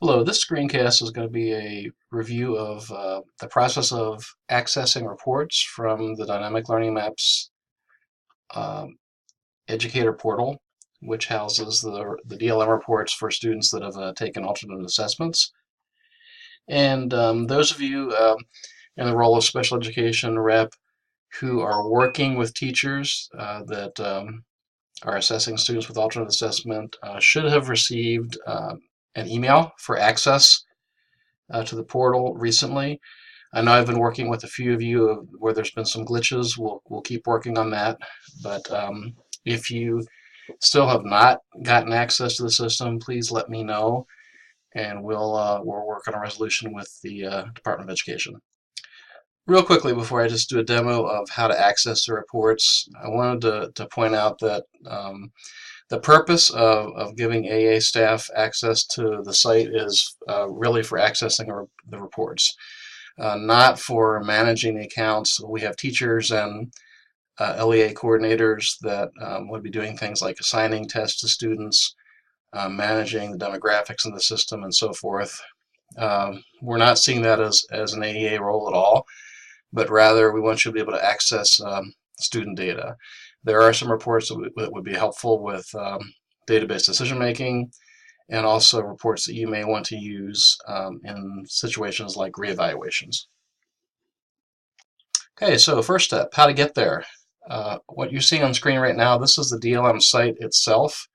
Hello, this screencast is going to be a review of the process of accessing reports from the Dynamic Learning Maps um, educator portal, which houses the DLM reports for students that have taken alternate assessments. And those of you in the role of special education rep who are working with teachers that are assessing students with alternate assessment should have received an email for access to the portal recently. I know I've been working with a few of you where there's been some glitches. We'll keep working on that. But if you still have not gotten access to the system, please let me know, and we'll work on a resolution with the Department of Education. Real quickly, before I just do a demo of how to access the reports, I wanted to point out that the purpose of giving AEA staff access to the site is really for accessing the reports, not for managing the accounts. We have teachers and LEA coordinators that would be doing things like assigning tests to students, managing the demographics in the system, and so forth. We're not seeing that as an AEA role at all, but rather we want you to be able to access student data. There are some reports that would be helpful with database decision making, and also reports that you may want to use in situations like reevaluations. Okay, so first step, how to get there. What you're seeing on screen right now, this is the DLM site itself.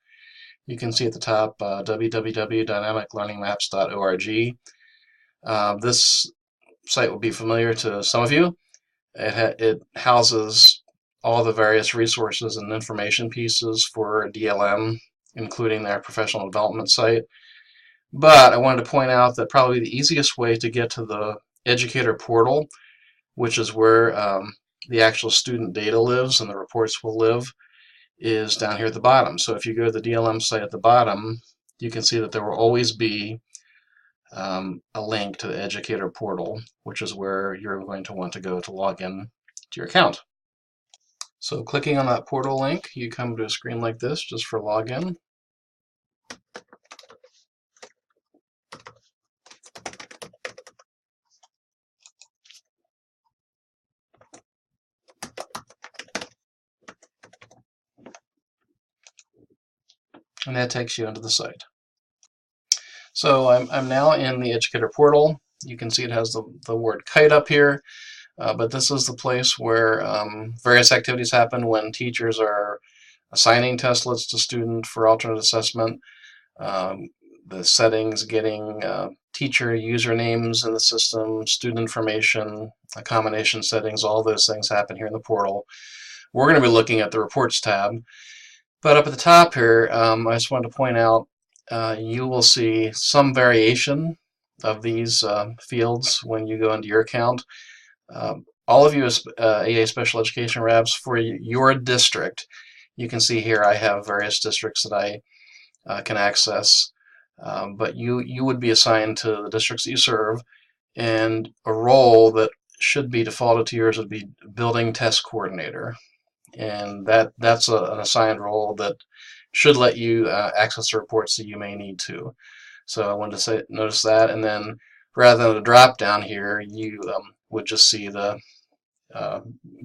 You can see at the top www.dynamiclearningmaps.org. This site will be familiar to some of you. It houses all the various resources and information pieces for DLM, including their professional development site. But I wanted to point out that probably the easiest way to get to the educator portal, which is where the actual student data lives and the reports will live, is down here at the bottom. So if you go to the DLM site at the bottom, you can see that there will always be a link to the educator portal, which is where you're going to want to go to log in to your account. So clicking on that portal link, you come to a screen like this just for login. And that takes you into the site. So I'm now in the educator portal. You can see it has the word kite up here, but this is the place where various activities happen when teachers are assigning testlets to students for alternate assessment. The settings, getting teacher usernames in the system, student information, accommodation settings, all those things happen here in the portal. We're going to be looking at the reports tab. But up at the top here, I just wanted to point out you will see some variation of these fields when you go into your account. All of you as AEA Special Education Reps, for your district, you can see here I have various districts that I can access, but you would be assigned to the districts that you serve, and a role that should be defaulted to yours would be Building Test Coordinator. And that's an assigned role that should let you access the reports that you may need to. So I wanted to notice that, and then rather than a drop down here, you would just see the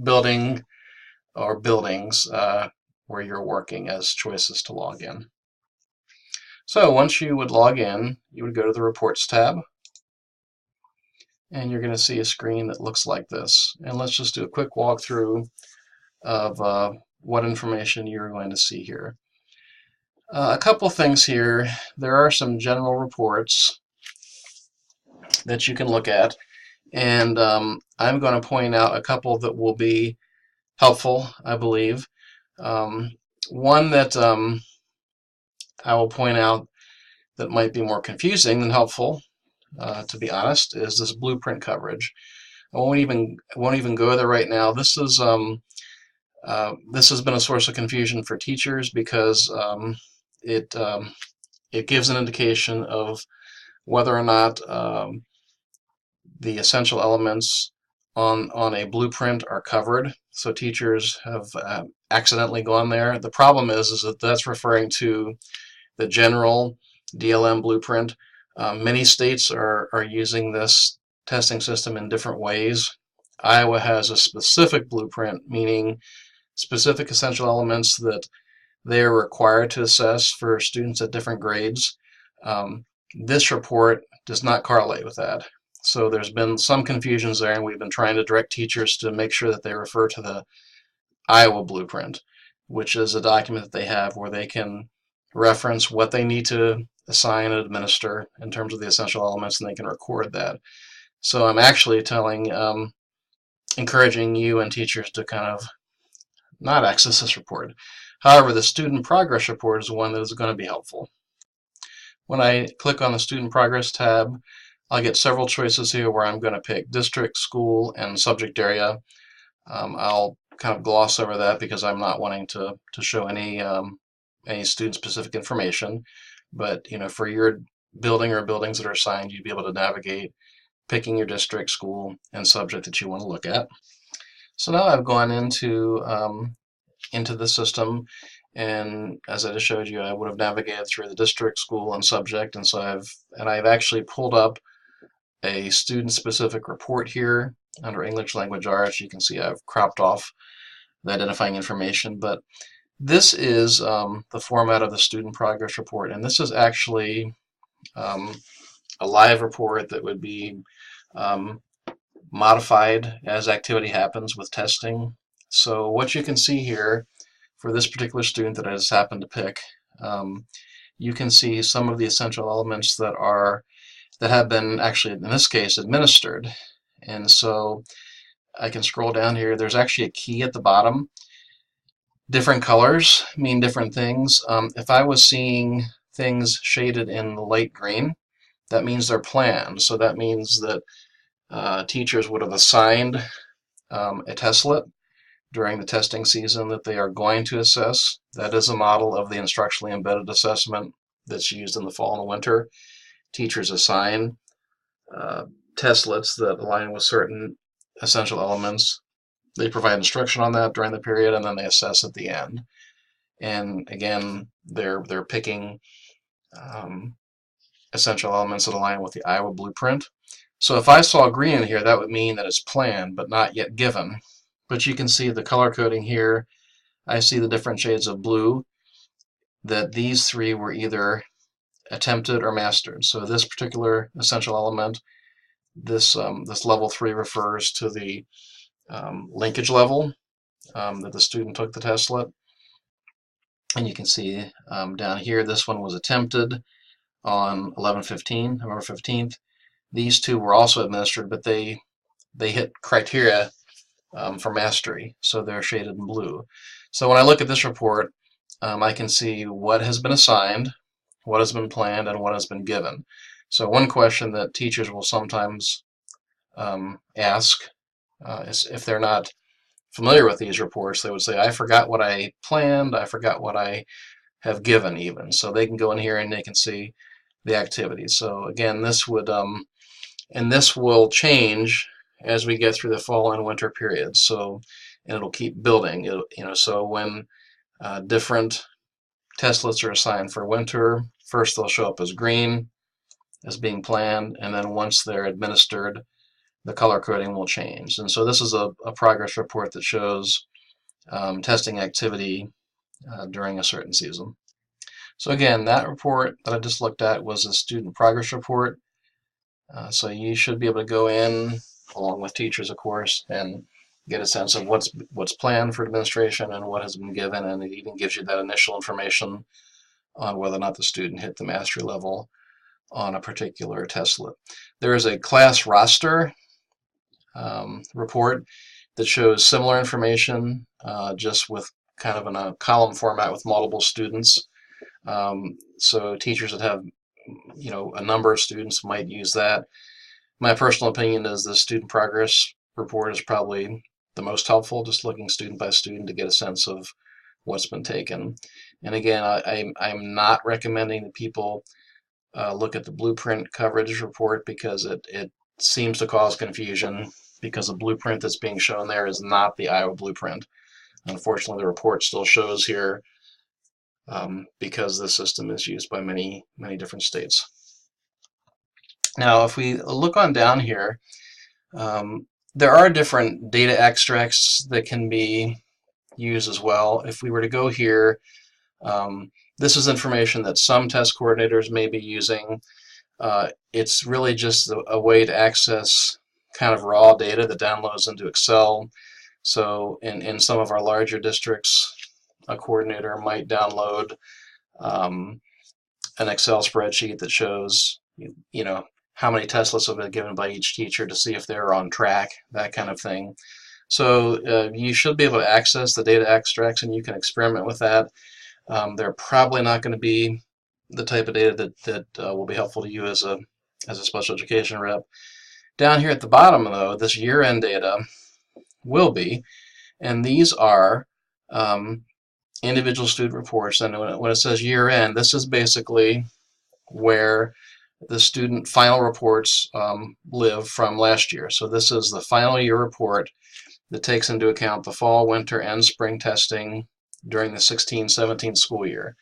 building or buildings where you're working as choices to log in. So once you would log in, you would go to the Reports tab, and you're going to see a screen that looks like this. And let's just do a quick walkthrough of what information you're going to see here. A couple things here. There are some general reports that you can look at, and I'm going to point out a couple that will be helpful, I believe. One that I will point out that might be more confusing than helpful, to be honest, is this blueprint coverage. I won't even go there right now. This has been a source of confusion for teachers because it gives an indication of whether or not the essential elements on a blueprint are covered. So teachers have accidentally gone there. The problem is that that's referring to the general DLM blueprint, Many states are using this testing system in different ways. Iowa has a specific blueprint, meaning specific essential elements that they are required to assess for students at different grades. This report does not correlate with that. So there's been some confusions there, and we've been trying to direct teachers to make sure that they refer to the Iowa blueprint, which is a document that they have where they can reference what they need to assign and administer in terms of the essential elements, and they can record that. So I'm actually encouraging you and teachers to kind of not access this report. However, the student progress report is one that is going to be helpful. When I click on the student progress tab, I'll get several choices here where I'm going to pick district, school, and subject area. I'll kind of gloss over that because I'm not wanting to show any student-specific information. But for your building or buildings that are assigned, you'd be able to navigate picking your district, school, and subject that you want to look at. So now I've gone into the system, and as I just showed you, I would have navigated through the district, school, and subject, and so I've actually pulled up a student-specific report here under English Language Arts. You can see I've cropped off the identifying information, but this is the format of the student progress report, and this is actually a live report that would be modified as activity happens with testing. So what you can see here for this particular student that I just happened to pick, you can see some of the essential elements that have been actually, in this case, administered. And so I can scroll down here. There's actually a key at the bottom. Different colors mean different things. If I was seeing things shaded in the light green, that means they're planned. So that means that teachers would have assigned a testlet during the testing season that they are going to assess. That is a model of the instructionally embedded assessment that's used in the fall and the winter. Teachers assign testlets that align with certain essential elements. They provide instruction on that during the period, and then they assess at the end. And again, they're picking essential elements that align with the Iowa blueprint. So if I saw green in here, that would mean that it's planned but not yet given. But you can see the color coding here. I see the different shades of blue, that these three were either attempted or mastered. So this particular essential element, this level 3 refers to the linkage level that the student took the testlet. And you can see down here, this one was attempted on November 15th. These two were also administered, but they hit criteria for mastery, so they're shaded in blue. So when I look at this report, I can see what has been assigned, what has been planned, and what has been given. So one question that teachers will sometimes ask is, if they're not familiar with these reports, they would say, I forgot what I planned, I forgot what I have given even. So they can go in here and they can see the activities. So again, this would and this will change as we get through the fall and winter periods. So, and it'll keep building. So when different testlets are assigned for winter, first they'll show up as green, as being planned, and then once they're administered, the color coding will change. And so this is a progress report that shows testing activity during a certain season. So again, that report that I just looked at was a student progress report. So you should be able to go in, along with teachers, of course, and get a sense of what's planned for administration and what has been given, and it even gives you that initial information on whether or not the student hit the mastery level on a particular testlet. There is a class roster report that shows similar information, just with kind of in a column format with multiple students. So teachers that have a number of students might use that. My personal opinion is the student progress report is probably the most helpful, just looking student by student to get a sense of what's been taken. And again, I'm not recommending that people look at the blueprint coverage report, because it seems to cause confusion, because the blueprint that's being shown there is not the Iowa blueprint. Unfortunately, the report still shows here because the system is used by many different states. Now, if we look on down here, there are different data extracts that can be used as well. If we were to go here, this is information that some test coordinators may be using. It's really just a way to access kind of raw data that downloads into Excel. So in some of our larger districts, a coordinator might download an Excel spreadsheet that shows, how many test lists have been given by each teacher to see if they're on track, that kind of thing. So you should be able to access the data extracts, and you can experiment with that. They're probably not going to be the type of data that will be helpful to you as a special education rep. Down here at the bottom, though, this year-end data will be, and these are individual student reports. And when it says year-end, this is basically where the student final reports live from last year. So this is the final year report that takes into account the fall, winter, and spring testing during the 16-17 school year.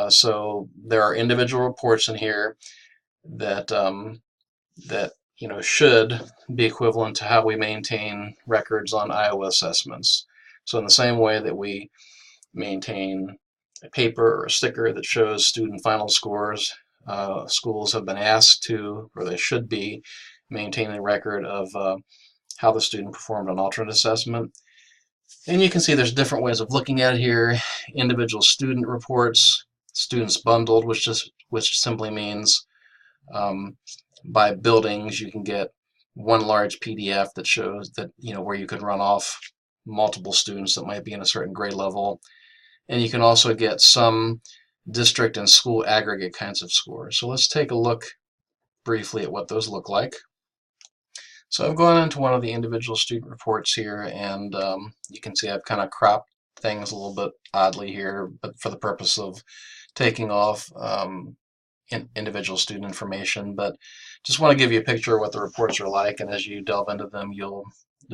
So there are individual reports in here that should be equivalent to how we maintain records on Iowa assessments. So in the same way that we maintain a paper or a sticker that shows student final scores, schools have been asked to, or they should be, maintain a record of how the student performed on alternate assessment. And you can see there's different ways of looking at it here. Individual student reports, students bundled, which simply means by buildings you can get one large PDF that shows that, where you can run off multiple students that might be in a certain grade level. And you can also get some district and school aggregate kinds of scores. So let's take a look briefly at what those look like. So I've gone into one of the individual student reports here, and you can see I've kind of cropped things a little bit oddly here, but for the purpose of taking off individual student information. But just want to give you a picture of what the reports are like, and as you delve into them, you'll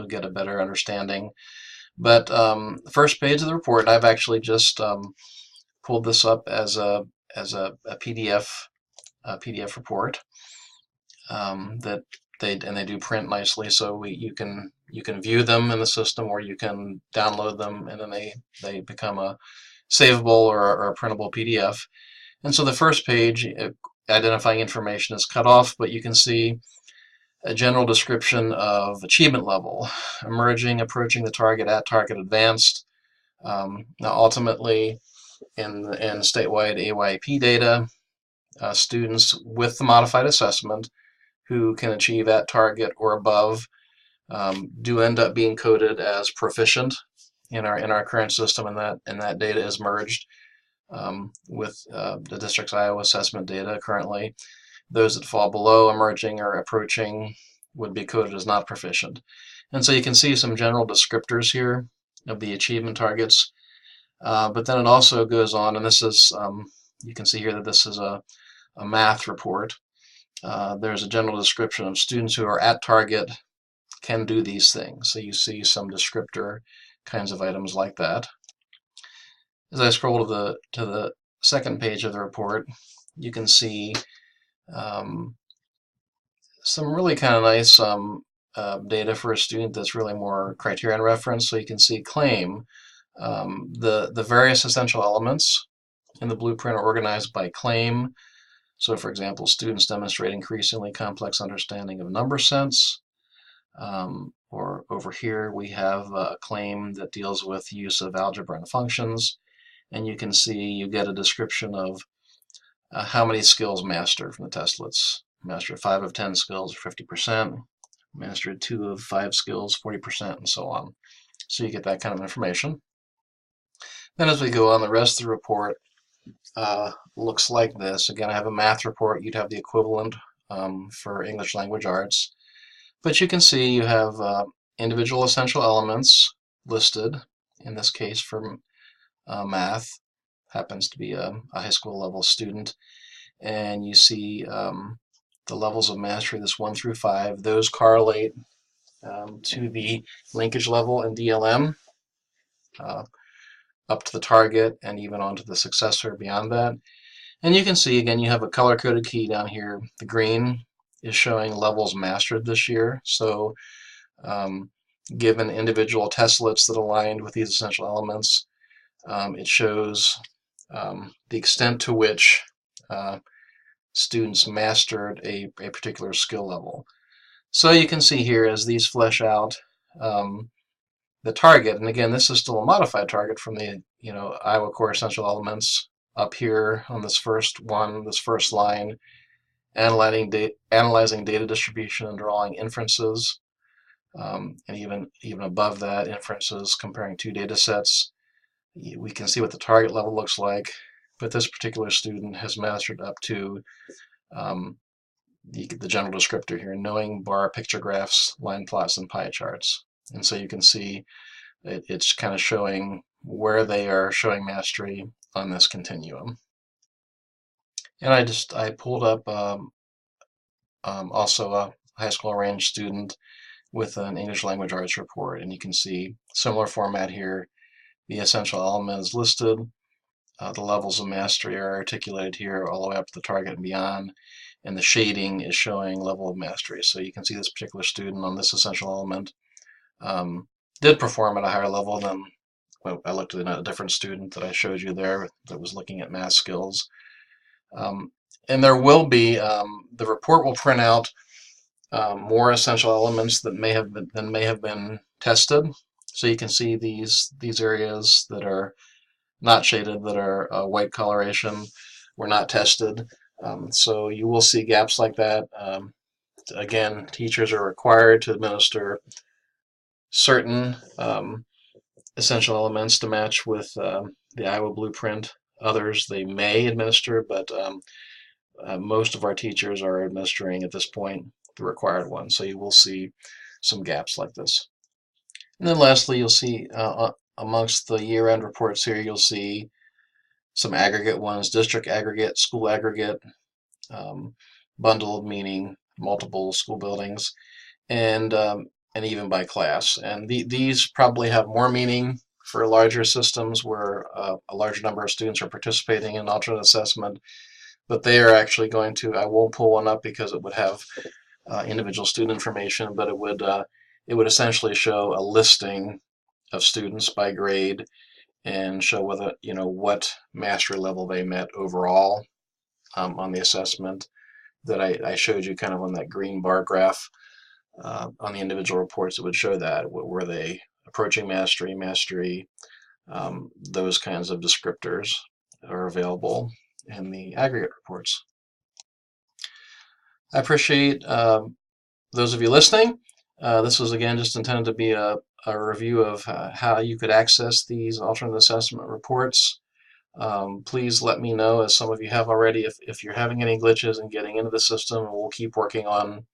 get a better understanding. But the first page of the report, I've actually just pulled this up as a PDF report that they do print nicely, so you can view them in the system, or you can download them, and then they become a savable or a printable PDF. And so the first page, identifying information, is cut off, but you can see a general description of achievement level: emerging, approaching the target, at target, advanced. Now ultimately, in statewide AYP data, students with the modified assessment who can achieve at target or above do end up being coded as proficient in our current system, and that data is merged with the district's Iowa assessment data currently. Those that fall below emerging or approaching would be coded as not proficient. And so you can see some general descriptors here of the achievement targets. But then it also goes on, and this is, you can see here that this is a math report. There's a general description of students who are at target can do these things. So you see some descriptor kinds of items like that. As I scroll to the second page of the report, you can see some really kind of nice data for a student that's really more criterion reference. So you can see claim. The various essential elements in the blueprint are organized by claim. So for example, students demonstrate increasingly complex understanding of number sense. Or over here we have a claim that deals with use of algebra and functions. And you can see you get a description of how many skills mastered from the testlets. Mastered 5 of 10 skills, 50%. Mastered 2 of 5 skills, 40%, and so on. So you get that kind of information. Then as we go on, the rest of the report looks like this. Again, I have a math report. You'd have the equivalent for English language arts. But you can see you have individual essential elements listed, in this case for math, happens to be a high school level student. And you see the levels of mastery, this 1 through 5, those correlate to the linkage level in DLM, up to the target and even onto the successor beyond that. And you can see, again, you have a color-coded key down here. The green is showing levels mastered this year. So given individual testlets that aligned with these essential elements, it shows the extent to which students mastered a particular skill level. So you can see here as these flesh out the target, and again, this is still a modified target from the Iowa Core Essential Elements up here on this first line, analyzing data distribution and drawing inferences, and even above that, inferences comparing two data sets. We can see what the target level looks like, but this particular student has mastered up to the general descriptor here, knowing bar picture graphs, line plots, and pie charts. And so you can see it's kind of showing where they are showing mastery on this continuum. And I pulled up also a high school range student with an English language arts report, and you can see similar format here. The essential element is listed. The levels of mastery are articulated here all the way up to the target and beyond, and the shading is showing level of mastery. So you can see this particular student on this essential element did perform at a higher level than, well, I looked at a different student that I showed you there that was looking at math skills. And there will be, the report will print out more essential elements that may have been tested. So you can see these areas that are not shaded, that are white coloration, were not tested. So you will see gaps like that. Again, teachers are required to administer certain essential elements to match with the Iowa blueprint. Others they may administer, but most of our teachers are administering at this point the required one. So you will see some gaps like this. And then lastly, you'll see amongst the year-end reports here, you'll see some aggregate ones: district aggregate, school aggregate, bundled, meaning multiple school buildings, and even by class. And these probably have more meaning for larger systems where a larger number of students are participating in alternate assessment. But they are actually going to, I won't pull one up because it would have individual student information, but it would essentially show a listing of students by grade and show whether, what mastery level they met overall on the assessment that I showed you kind of on that green bar graph. On the individual reports, it would show that. Were they approaching mastery, those kinds of descriptors are available in the aggregate reports. I appreciate those of you listening. This was again just intended to be a review of how you could access these alternate assessment reports. Please let me know, as some of you have already, if you're having any glitches in getting into the system. We'll keep working on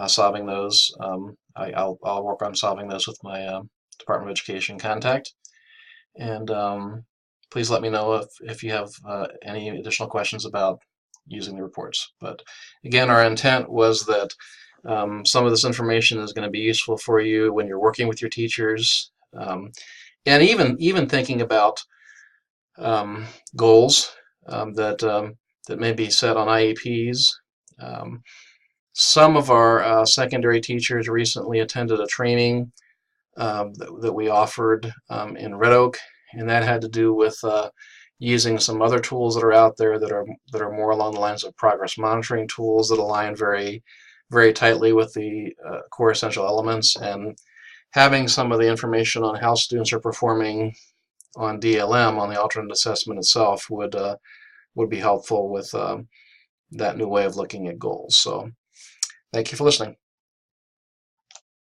solving those. I'll work on solving those with my Department of Education contact. And please let me know if you have any additional questions about using the reports. But again, our intent was that some of this information is going to be useful for you when you're working with your teachers, and even thinking about goals that may be set on IEPs. Some of our secondary teachers recently attended a training that we offered in Red Oak, and that had to do with using some other tools that are out there that are more along the lines of progress monitoring tools that align very, very tightly with the core essential elements, and having some of the information on how students are performing on DLM, on the alternate assessment itself, would be helpful with that new way of looking at goals. So thank you for listening.